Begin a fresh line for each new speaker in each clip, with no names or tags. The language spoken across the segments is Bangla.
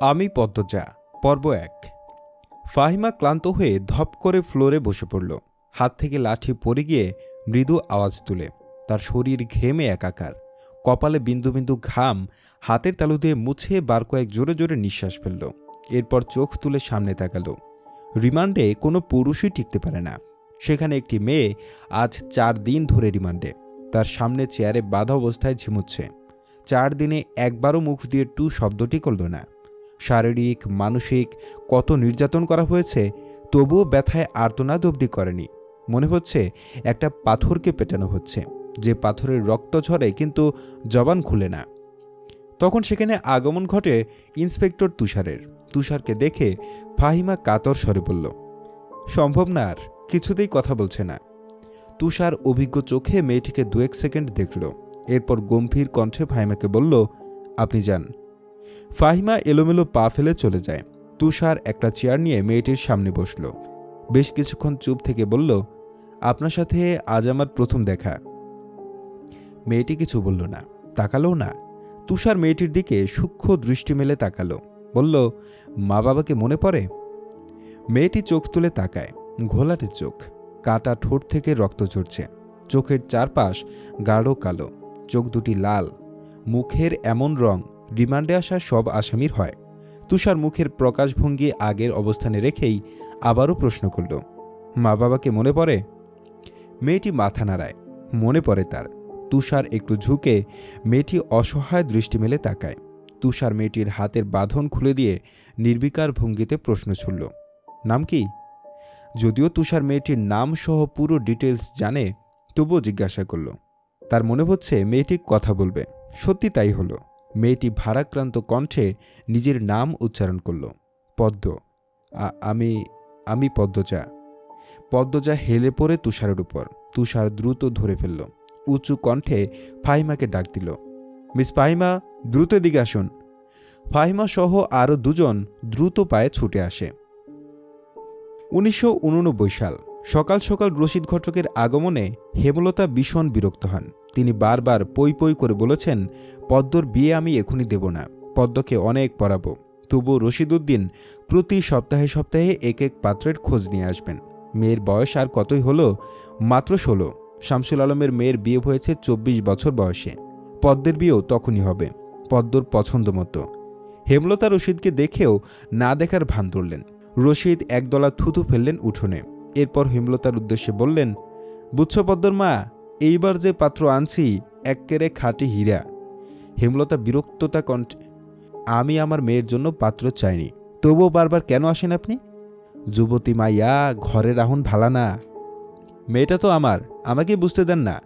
আমি পদ্মজা পর্ব ১। ফাহিমা ক্লান্ত হয়ে ধপ করে ফ্লোরে বসে পড়ল। হাত থেকে লাঠি পড়ে গিয়ে মৃদু আওয়াজ তুলে। তার শরীর ঘেমে একাকার, কপালে বিন্দু বিন্দু ঘাম হাতের তালু দিয়ে মুছে বার কয়েক জোরে জোরে নিঃশ্বাস ফেলল। এরপর চোখ তুলে সামনে তাকাল। রিমান্ডে কোনো পুরুষই টিকতে পারে না। সেখানে একটি মেয়ে আজ ৪ দিন ধরে রিমান্ডে, তার সামনে চেয়ারে বাঁধা অবস্থায় ঝিমুচ্ছে। ৪ দিনে একবারও মুখ দিয়ে টু শব্দটি করল না। শারীরিক মানসিক কত নির্যাতন করা হয়েছে, তবুও ব্যথায় আর্তনাদ অবধি করেনি। মনে হচ্ছে একটা পাথরকে পেটানো হচ্ছে, যে পাথরের রক্ত ঝরে কিন্তু জবান খুলে না। তখন সেখানে আগমন ঘটে ইন্সপেক্টর তুষারের। তুষারকে দেখে ফাহিমা কাতর স্বরে বলল, সম্ভব না, আর কিছুতেই কথা বলছে না। তুষার অভিজ্ঞ চোখে মেয়েটিকে ২-১ সেকেন্ড দেখল, এরপর গম্ভীর কণ্ঠে ফাহিমাকে বলল, আপনি যান। ফাহিমা এলোমেলো পা ফেলে চলে যায়। তুষার একটা চেয়ার নিয়ে মেয়েটির সামনে বসল। বেশ কিছুক্ষণ চুপ থেকে বলল, আপনার সাথে আজ আমার প্রথম দেখা। মেয়েটি কিছু বলল না, তাকালো না। তুষার মেয়েটির দিকে সূক্ষ্ম দৃষ্টি মেলে তাকালো, বলল, মা বাবাকে মনে পড়ে? মেয়েটি চোখ তুলে তাকায়, ঘোলাটে চোখ, কাটা ঠোঁট থেকে রক্ত ঝরছে। চোখের চারপাশ গাঢ় কালো, চোখ দুটি লাল। মুখের এমন রং রিমান্ডে আসা সব আসামির হয়। তুষার মুখের প্রকাশভঙ্গি আগের অবস্থানে রেখেই আবারও প্রশ্ন করল, মা বাবাকে মনে পড়ে? মেয়েটি মাথা নাড়ায়, মনে পড়ে তার। তুষার একটু ঝুঁকে মেয়েটি অসহায় দৃষ্টি মেলে তাকায়। তুষার মেয়েটির হাতের বাঁধন খুলে দিয়ে নির্বিকার ভঙ্গিতে প্রশ্ন ছুড়ল, নাম কি? যদিও তুষার মেয়েটির নাম সহ পুরো ডিটেলস জানে, তবুও জিজ্ঞাসা করল। তার মনে হচ্ছে মেয়েটি কথা বলবে। সত্যি তাই হলো। মেয়েটি ভারাক্রান্ত কণ্ঠে নিজের নাম উচ্চারণ করল, পদ্ম। আমি পদ্মজা। পদ্মজা হেলে পড়ে তুষারের উপর। তুষার দ্রুত ধরে ফেলল। উঁচু কণ্ঠে ফাহিমাকে ডাক দিল, মিস ফাহিমা, দ্রুত দিকে আসুন। ফাহিমা সহ আরও ২ জন দ্রুত পায়ে ছুটে আসে। ১৯৮৯ সাল। সকাল সকাল রশিদ ঘটকের আগমনে হেমলতা ভীষণ বিরক্ত হন। তিনি বারবার পই পই করে বলেছেন, পদ্মর বিয়ে আমি এখনই দেব না, পদ্মকে অনেক পড়াবো। তবুও রশিদ উদ্দিন প্রতি সপ্তাহে সপ্তাহে এক এক পাত্রের খোঁজ নিয়ে আসবেন। মেয়ের বয়স আর কতই হলো, মাত্র ১৬। শামসুল আলমের মেয়ের বিয়ে হয়েছে ২৪ বছর বয়সে। পদ্মের বিয়েও তখনই হবে, পদ্মর পছন্দ মতো। হেমলতা রশিদকে দেখেও না দেখার ভান ধরলেন। রশিদ একদলা থুতু ফেললেন উঠোনে। এরপর হেমলতার উদ্দেশ্যে বললেন, বুঝছো পদ্মর মা, এইবার যে পাত্র আনছি এক্কেরে খাঁটি হীরা। হেমলতা বিরক্ততা কণ্ঠে, আমি আমার মেয়ের জন্য পাত্র চাইনি, তবুও বারবার কেন আসেন আপনি? যুবতী মাইয়া, ঘরে রাহুন ভালা না। মেয়েটা তো আমার, আমাকে বুঝতে দেন না।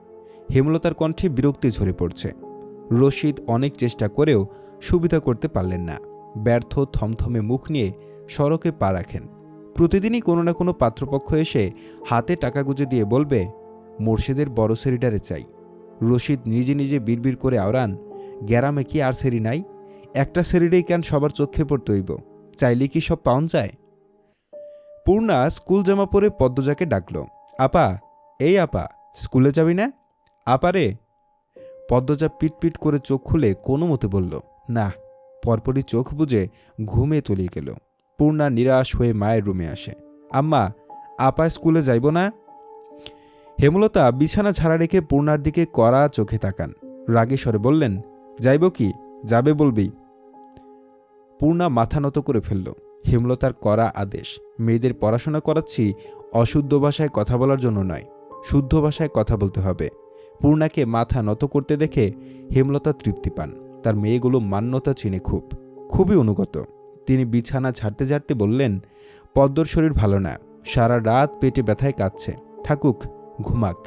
হেমলতার কণ্ঠে বিরক্তি ঝরে পড়ছে। রশিদ অনেক চেষ্টা করেও সুবিধা করতে পারলেন না। ব্যর্থ থমথমে মুখ নিয়ে সড়কে পা রাখেন। প্রতিদিনই কোনো না কোনো পাত্রপক্ষ এসে হাতে টাকা গুঁজে দিয়ে বলবে, মোর্শেদের বড় সেরিডারে চাই। রশিদ নিজে নিজে বিড়বিড় করে আওড়ান, গ্যারামে কি আর সেরি নাই? একটা সেরিডেই কেন সবার চোখে পড়তে হইব? চাইলে কি সব পাউন যায়? পূর্ণা স্কুল জামা পরে পদ্মজাকে ডাকল, আপা, এই আপা, স্কুলে যাবি না? আপা রে। পদ্মজা পিটপিট করে চোখ খুলে কোনো মতে বলল, না। পরপরই চোখ বুজে ঘুমে তলিয়ে গেল। পূর্ণা নিরাশ হয়ে মায়ের রুমে আসে, আম্মা, আপা স্কুলে যাইব না? হেমলতা বিছানা ছাড়া রেখে পূর্ণার দিকে কড়া চোখে তাকান। রাগে স্বরে বললেন, যাইব কি, যাবে বলবি। পূর্ণা মাথা নত করে ফেলল। হেমলতার কড়া আদেশ, মেয়েদের পড়াশোনা করাচ্ছি অশুদ্ধ ভাষায় কথা বলার জন্য নয়, শুদ্ধ ভাষায় কথা বলতে হবে। পূর্ণাকে মাথা নত করতে দেখে হেমলতা তৃপ্তি পান। তার মেয়েগুলো মান্যতা চিনে খুবই অনুগত। তিনি বিছানা ঝাড়তে ঝাড়তে বললেন, পদ্মর শরীর ভালো না, সারা রাত পেটে ব্যথায় কাঁদছে, থাকুক, ঘুমাক।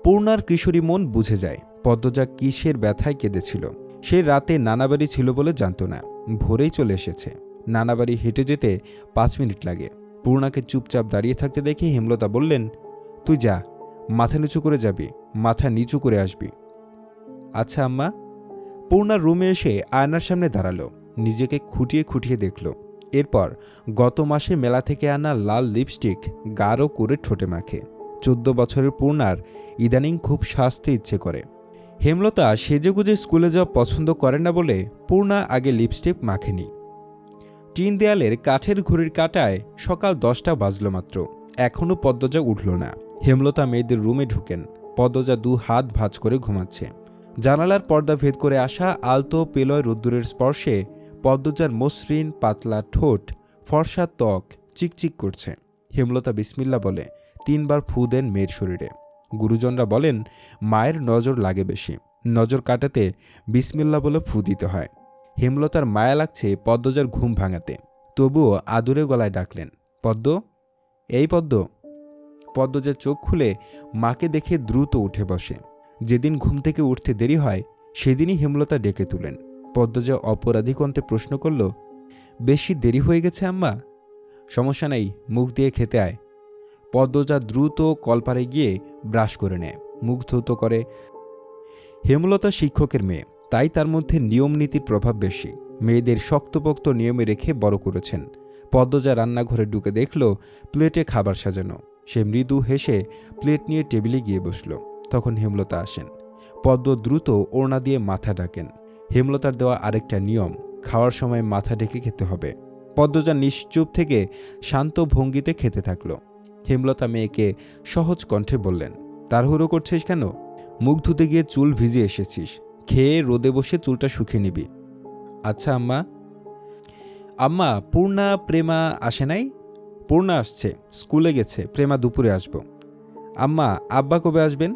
পূর্ণার কিশোরী মন বুঝে যায় পদ্মজা কিসের ব্যথায় কেঁদেছিল। সে রাতে নানাবাড়ি ছিল বলে জানত না, ভোরেই চলে এসেছে। নানাবাড়ি হেঁটে যেতে ৫ মিনিট লাগে। পূর্ণাকে চুপচাপ দাঁড়িয়ে থাকতে দেখে হেমলতা বললেন, তুই যা, মাথা নিচু করে যাবি, মাথা নিচু করে আসবি। আচ্ছা আম্মা। পূর্ণার রুমে এসে আয়নার সামনে দাঁড়ালো, নিজেকে খুঁটিয়ে খুঁটিয়ে দেখল। এরপর গত মাসে মেলা থেকে আনা লাল লিপস্টিক গাঢ় করে ঠোঁটে মাখে। ১৪ বছরের পূর্ণার ইদানিং খুব সাজতে ইচ্ছে করে। হেমলতা সেজেগুজে স্কুলে যাওয়া পছন্দ করেন না বলে পূর্ণা আগে লিপস্টিক মাখেনি। টিন দেয়ালের কাঠের ঘড়ির কাঁটায় সকাল 10টা বাজল মাত্র। এখনও পদ্মজা উঠল না। হেমলতা মেয়েদের রুমে ঢুকেন। পদ্মজা 2 হাত ভাঁজ করে ঘুমাচ্ছে। জানালার পর্দা ভেদ করে আসা আলতো পেলয় রোদ্দুরের স্পর্শে পদ্মজার মসৃণ পাতলা ঠোঁট, ফর্সা ত্বক চিকচিক করছে। হেমলতা বিসমিল্লা বলে 3 বার ফু দেন মেয়ের শরীরে। গুরুজনরা বলেন মায়ের নজর লাগে বেশি, নজর কাটাতে বিসমিল্লা বলে ফু দিতে হয়। হেমলতার মায়া লাগছে পদ্মজার ঘুম ভাঙাতে, তবুও আদুরে গলায় ডাকলেন, পদ্ম, এই পদ্ম। পদ্মজার চোখ খুলে মাকে দেখে দ্রুত উঠে বসে। যেদিন ঘুম থেকে উঠতে দেরি হয় সেদিনই হেমলতা ডেকে তুলেন। পদ্মজা অপরাধী কণ্ঠে প্রশ্ন করল, বেশি দেরি হয়ে গেছে আম্মা? সমস্যা নেই, মুখ দিয়ে খেতে আয়। পদ্মজা দ্রুত কলপারে গিয়ে ব্রাশ করে নেয়, মুখ ধৌত করে। হেমলতা শিক্ষকের মেয়ে, তাই তার মধ্যে নিয়ম নীতির প্রভাব বেশি। মেয়েদের শক্তপোক্ত নিয়মে রেখে বড় করেছেন। পদ্মজা রান্নাঘরে ঢুকে দেখল প্লেটে খাবার সাজানো। সে মৃদু হেসে প্লেট নিয়ে টেবিলে গিয়ে বসল। তখন হেমলতা আসেন। পদ্ম দ্রুত ওড়না দিয়ে মাথা ঢাকেন। হেমলতার দেওয়া আরেকটা নিয়ম, খাওয়ার সময় মাথা ঢেকে খেতে হবে। পদ্মজা নিশ্চুপ থেকে শান্ত ভঙ্গিতে খেতে থাকল। হেমলতা মেয়েকে সহজ কণ্ঠে বললেন, তাড়াহুড়ো করছিস কেন? মুখ ধুতে গিয়ে চুল ভিজে এসেছিস, খেয়ে রোদে বসে চুলটা শুকিয়ে নিবি। আচ্ছা আম্মা। আম্মা, পূর্ণা প্রেমা আসে নাই? পূর্ণা আসছে, স্কুলে গেছে, প্রেমা দুপুরে আসব। আম্মা, আব্বা কবে আসবেন?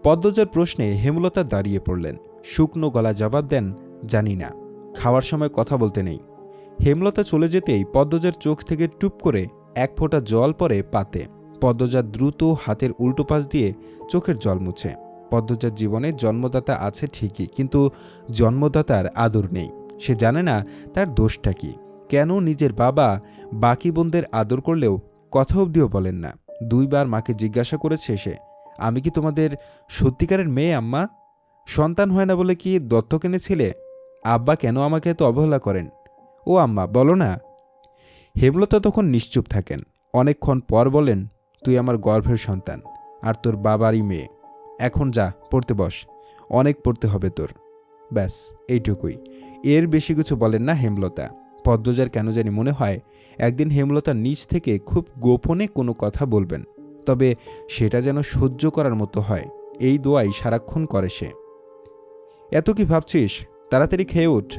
পদ্মজার প্রশ্নে হেমলতা দাঁড়িয়ে পড়লেন। শুকনো গলা জবাব দেন, জানি না, খাওয়ার সময় কথা বলতে নেই। হেমলতা চলে যেতেই পদ্মজার চোখ থেকে টুপ করে 1 ফোঁটা জল পড়ে পাতে। পদ্মজা দ্রুত হাতের উল্টো পাশ দিয়ে চোখের জল মুছে। পদ্মজার জীবনে জন্মদাতা আছে ঠিকই, কিন্তু জন্মদাতার আদর নেই। সে জানে না তার দোষটা কি, কেন নিজের বাবা বাকি বোনদের আদর করলেও কথা অবধিও বলেন না। 2 বার মাকে জিজ্ঞাসা করেছে সে, আমি কি তোমাদের সত্যিকারের মেয়ে আম্মা? সন্তান হয় না বলে কি দত্তক এনেছিলে? আব্বা কেন আমাকে এত অবহেলা করেন? ও আম্মা, বলো না। হেমলতা তখন নিশ্চুপ থাকেন। অনেকক্ষণ পর বলেন, তুই আমার গর্ভের সন্তান, আর তোর বাবারই মেয়ে। এখন যা, পড়তে বস, অনেক পড়তে হবে তোর। ব্যাস, এইটুকুই। এর বেশি কিছু বলেন না হেমলতা। পদ্মজার কেন জানি মনে হয় একদিন হেমলতা নিজ থেকে খুব গোপনে কোনো কথা বলবেন, তবে সেটা যেন সহ্য করার মতো হয়। এই দোয়াই সারাক্ষণ করে সে। এত কি ভাবছিস? তাড়াতাড়ি খেয়ে ওঠ।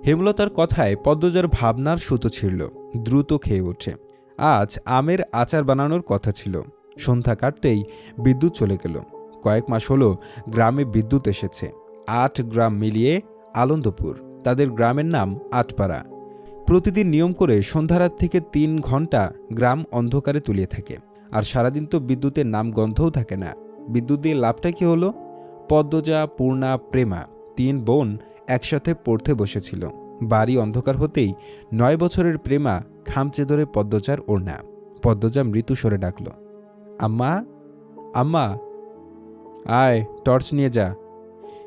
হেমলতার কথায় পদ্মজার ভাবনার সুতো ছিঁড়ল। দ্রুত খেয়ে ওঠে। আজ আমের আচার বানানোর কথা ছিল। সন্ধ্যা কাটতেই বিদ্যুৎ চলে গেল। কয়েক মাস হলো গ্রামে বিদ্যুৎ এসেছে। 8 গ্রাম মিলিয়ে আনন্দপুর। তাদের গ্রামের নাম আটপাড়া। প্রতিদিন নিয়ম করে সন্ধ্যারাত থেকে 3 ঘন্টা গ্রাম অন্ধকারে তুলিয়ে থাকে। আর সারাদিন তো বিদ্যুতের নাম গন্ধও থাকে না। বিদ্যুৎ দিয়ে লাভটা কি হলো? পদ্মজা, পূর্ণা, প্রেমা 3 বোন একসাথে পড়তে বসেছিল। বাড়ি অন্ধকার হতেই 9 বছরের প্রেমা খামচে ধরে পদ্মজার ওড়না। পদ্মজা মৃদু স্বরে ডাকল, আম্মা, আম্মা, আয়, টর্চ নিয়ে যা।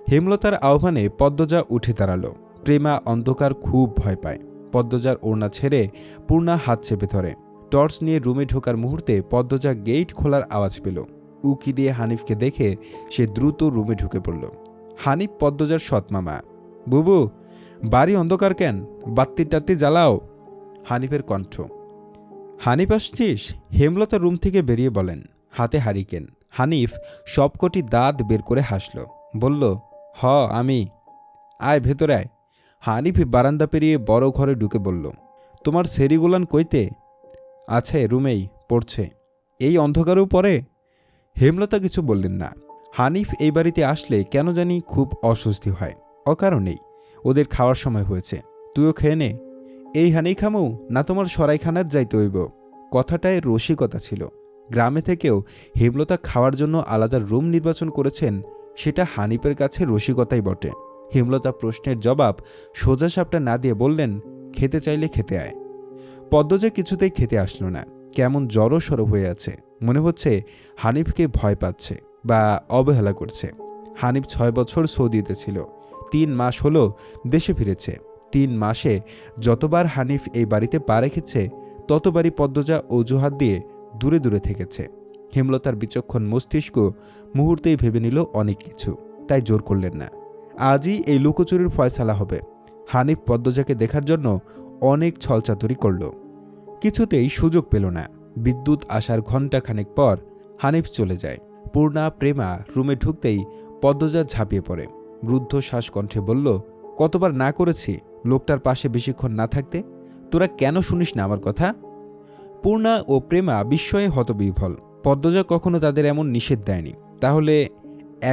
হেমলতার আহ্বানে পদ্মজা উঠে দাঁড়ালো। প্রেমা অন্ধকার খুব ভয় পায়। পদ্মজার ওড়না ছেড়ে পূর্ণা হাত চেপে ধরে। টর্চ নিয়ে রুমে ঢোকার মুহূর্তে পদ্মজা গেট খোলার আওয়াজ পেল। উকি দিয়ে হানিফকে দেখে সে দ্রুত রুমে ঢুকে পড়ল। হানিফ পদ্মজার সৎমামা। বুবু, বাড়ি অন্ধকার কেন? বাত্তি টাত্তি জ্বালাও। হানিফের কণ্ঠ। হানিফ আসছিস? হেমলতা রুম থেকে বেরিয়ে বলেন, হাতে হারিকেন। হানিফ সবকটি দাঁত বের করে হাসল, বলল, হ আমি। আয়, ভেতরে আয়। হানিফ বারান্দা পেরিয়ে বড় ঘরে ঢুকে বলল, তোমার সেরিগুলান কইতে? আছে, রুমেই পড়ছে। এই অন্ধকারেও পড়ে? হেমলতা কিছু বললেন না। হানিফ এই বাড়িতে আসলে কেন জানি খুব অস্বস্তি হয়, অকারণেই। ওদের খাওয়ার সময় হয়েছে, তুইও খেয়ে নে। এই হানি খামু না তোমার সরাইখানার যাইতে হইব? কথাটায় রসিকতা ছিল। গ্রামে থেকেও হেমলতা খাওয়ার জন্য আলাদা রুম নির্বাচন করেছেন, সেটা হানিফের কাছে রসিকতাই বটে। হেমলতা প্রশ্নের জবাব সোজাসাপটা না দিয়ে বললেন, খেতে চাইলে খেতে আয়। পদ্মজা কিছুতেই খেতে আসলো না। কেমন জড়ো সড়ো হয়ে আছে। মনে হচ্ছে হানিফকে ভয় পাচ্ছে বা অবহেলা করছে। হানিফ 6 বছর সৌদিতে ছিল। 3 মাস হলো দেশে ফিরেছে। 3 মাসে যতবার হানিফ এই বাড়িতে পা রেখেছে ততবারই পদ্মজা অজুহাত দিয়ে দূরে দূরে থেকেছে। হেমলতার বিচক্ষণ মস্তিষ্ক মুহূর্তেই ভেবে নিল অনেক কিছু, তাই জোর করলেন না। আজই এই লুকোচুরির ফয়সালা হবে। হানিফ পদ্মজাকে দেখার জন্য অনেক ছলচাতুরি করল, কিছুতেই সুযোগ পেল না। বিদ্যুৎ আসার ঘণ্টাখানেক পর হানিফ চলে যায়। পূর্ণা প্রেমা রুমে ঢুকতেই পদ্মজা ঝাঁপিয়ে পড়ে। রুদ্ধ শ্বাসকণ্ঠে বলল, কতবার না করেছি লোকটার পাশে বেশিক্ষণ না থাকতে, তোরা কেন শুনিস না আমার কথা? পূর্ণা ও প্রেমা বিস্ময়ে হতবিহ্বল। পদ্মজা কখনো তাদের এমন নিষেধ দেয়নি, তাহলে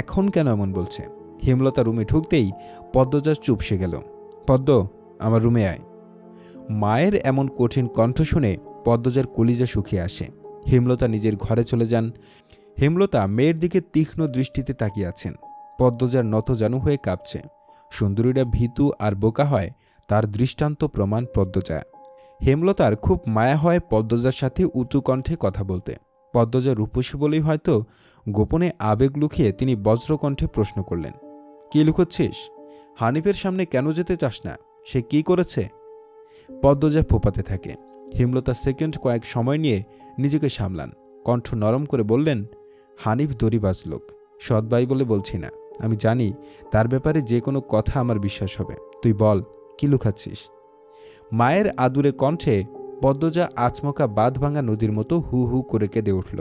এখন কেন এমন বলছে? হেমলতা রুমে ঢুকতেই পদ্মজা চুপসে গেল। পদ্ম, আমার রুমে আয়। মায়ের এমন কঠিন কণ্ঠ শুনে পদ্মজার কলিজা শুকিয়ে আসে। হেমলতা নিজের ঘরে চলে যান। হেমলতা মেয়ের দিকে তীক্ষ্ণ দৃষ্টিতে তাকিয়ে আছেন। পদ্মজার নতজানু হয়ে কাঁপছে। সুন্দরীরা ভীতু আর বোকা হয় তার দৃষ্টান্ত প্রমাণ পদ্মজা। হেমলতার খুব মায়া হয় পদ্মজার সাথে উঁচু কণ্ঠে কথা বলতে। পদ্মজা রূপসী বলেই হয়তো গোপনে আবেগ লুকিয়ে তিনি বজ্রকণ্ঠে প্রশ্ন করলেন, কি লুকোচ্ছিস? হানিফের সামনে কেন যেতে চাস না? সে কি করেছে? পদ্মজা ফোপাতে থাকে। হেমলতা সেকেন্ড কয়েক সময় নিয়ে নিজেকে সামলান। কণ্ঠ নরম করে বললেন, হানিফ দড়িবাজ লোক, সৎ ভাই বলে বলছি না। আমি জানি তার ব্যাপারে যে কোনো কথা আমার বিশ্বাস হবে। তুই বল, কি লুকাচ্ছিস? মায়ের আদুরে কণ্ঠে পদ্মজা আচমকা বাঁধ ভাঙা নদীর মতো হু হু করে কেঁদে উঠল।